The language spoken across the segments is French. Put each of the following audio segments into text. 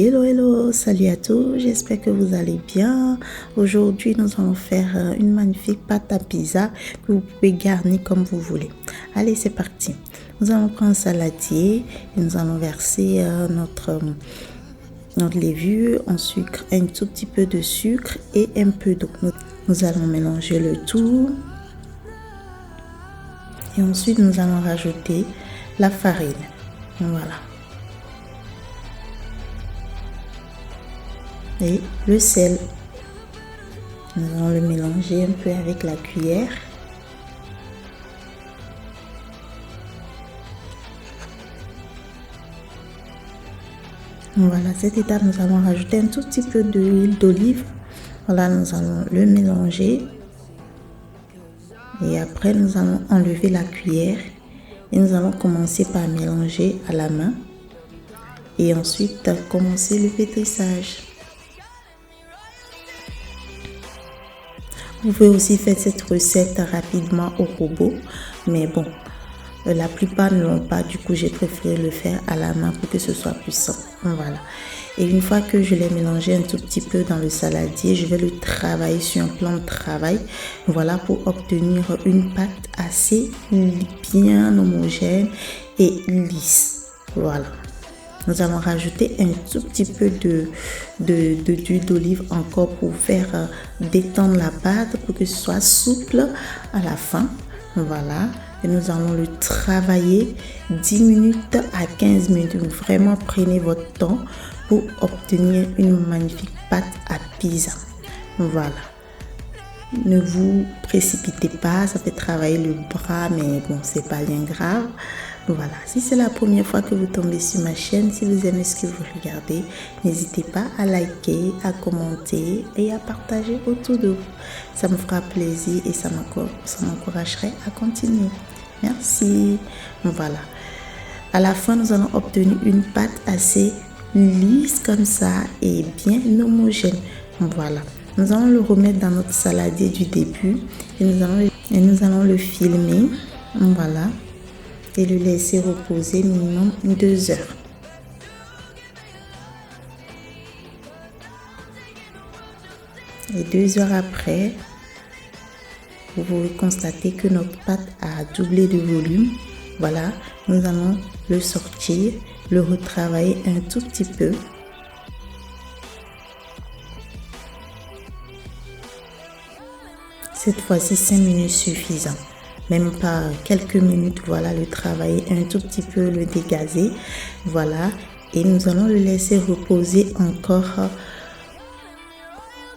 Hello, hello, salut à tous, j'espère que vous allez bien. Aujourd'hui, nous allons faire une magnifique pâte à pizza que vous pouvez garnir comme vous voulez. Allez, c'est parti. Nous allons prendre un saladier et nous allons verser notre levure en sucre, un tout petit peu de sucre et un peu d'eau. Nous allons mélanger le tout et ensuite nous allons rajouter la farine. Voilà. Et le sel. Nous allons le mélanger un peu avec la cuillère. Voilà, cette étape, nous allons rajouter un tout petit peu d'huile d'olive. Voilà, nous allons le mélanger. Et après, nous allons enlever la cuillère. Et nous allons commencer par mélanger à la main. Et ensuite, commencer le pétrissage. Vous pouvez aussi faire cette recette rapidement au robot, mais bon, la plupart ne l'ont pas, du coup j'ai préféré le faire à la main pour que ce soit plus simple. Voilà. Et une fois que je l'ai mélangé un tout petit peu dans le saladier, je vais le travailler sur un plan de travail, voilà, pour obtenir une pâte assez bien homogène et lisse. Voilà. Nous allons rajouter un tout petit peu d'huile d'olive encore pour faire détendre la pâte pour que ce soit souple à la fin. Voilà. Et nous allons le travailler 10 minutes à 15 minutes. Vraiment, prenez votre temps pour obtenir une magnifique pâte à pizza. Voilà. Ne vous précipitez pas, ça fait travailler le bras, mais bon, c'est pas bien grave. Voilà, si c'est la première fois que vous tombez sur ma chaîne, si vous aimez ce que vous regardez, n'hésitez pas à liker, à commenter et à partager autour de vous. Ça me fera plaisir et ça m'encouragerait à continuer. Merci. Voilà. À la fin, nous allons obtenir une pâte assez lisse comme ça et bien homogène. Voilà. Nous allons le remettre dans notre saladier du début et nous allons le filmer. Voilà. Et le laisser reposer minimum 2 heures. Et 2 heures après, vous pouvez constater que notre pâte a doublé de volume. Voilà, nous allons le sortir, le retravailler un tout petit peu. Cette fois-ci, 5 minutes suffisant. Même pas quelques minutes, voilà, le travailler un tout petit peu, le dégazer, voilà, et nous allons le laisser reposer encore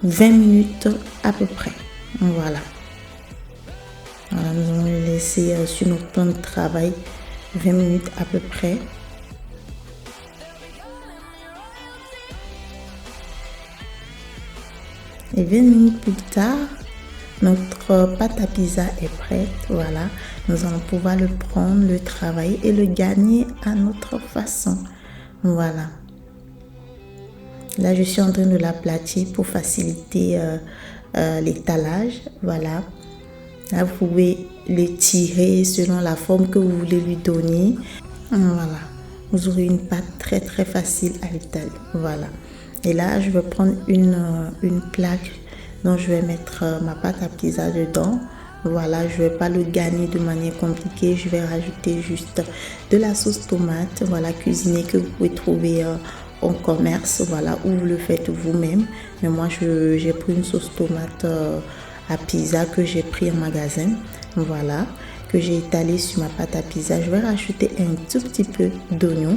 20 minutes à peu près, voilà. Voilà, nous allons le laisser sur notre plan de travail 20 minutes à peu près. Et 20 minutes plus tard, notre pâte à pizza est prête, voilà. Nous allons pouvoir le prendre, le travailler et le gagner à notre façon. Voilà. Là, je suis en train de l'aplatir pour faciliter l'étalage. Voilà. Là, vous pouvez l'étirer selon la forme que vous voulez lui donner. Voilà. Vous aurez une pâte très très facile à étaler. Voilà. Et là, je vais prendre une plaque. Donc, je vais mettre ma pâte à pizza dedans. Voilà, je ne vais pas le garnir de manière compliquée. Je vais rajouter juste de la sauce tomate, voilà, cuisinée que vous pouvez trouver en commerce, voilà, ou vous le faites vous-même. Mais moi, j'ai pris une sauce tomate à pizza que j'ai pris en magasin, voilà, que j'ai étalé sur ma pâte à pizza. Je vais rajouter un tout petit peu d'oignon,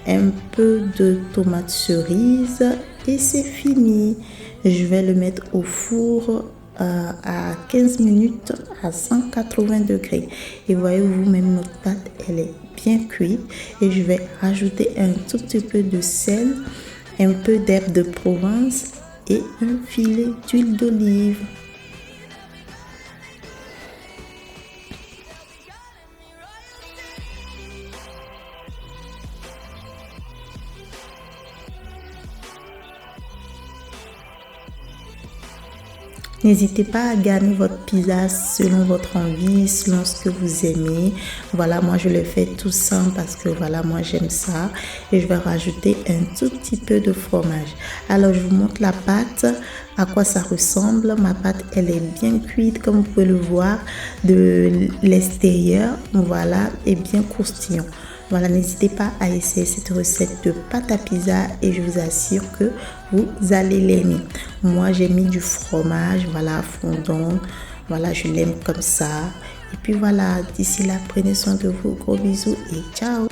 un peu de tomate cerise et c'est fini. Je vais le mettre au four à 15 minutes à 180 degrés. Et voyez vous-même, notre pâte, elle est bien cuite. Et je vais rajouter un tout petit peu de sel, un peu d'herbe de Provence et un filet d'huile d'olive. N'hésitez pas à garnir votre pizza selon votre envie, selon ce que vous aimez. Voilà, moi je le fais tout simple parce que voilà, moi j'aime ça. Et je vais rajouter un tout petit peu de fromage. Alors je vous montre la pâte, à quoi ça ressemble. Ma pâte, elle est bien cuite comme vous pouvez le voir de l'extérieur. Voilà, et bien croustillant. Voilà, n'hésitez pas à essayer cette recette de pâte à pizza et je vous assure que vous allez l'aimer. Moi, j'ai mis du fromage, voilà, fondant. Voilà, je l'aime comme ça. Et puis voilà, d'ici là, prenez soin de vous. Gros bisous et ciao!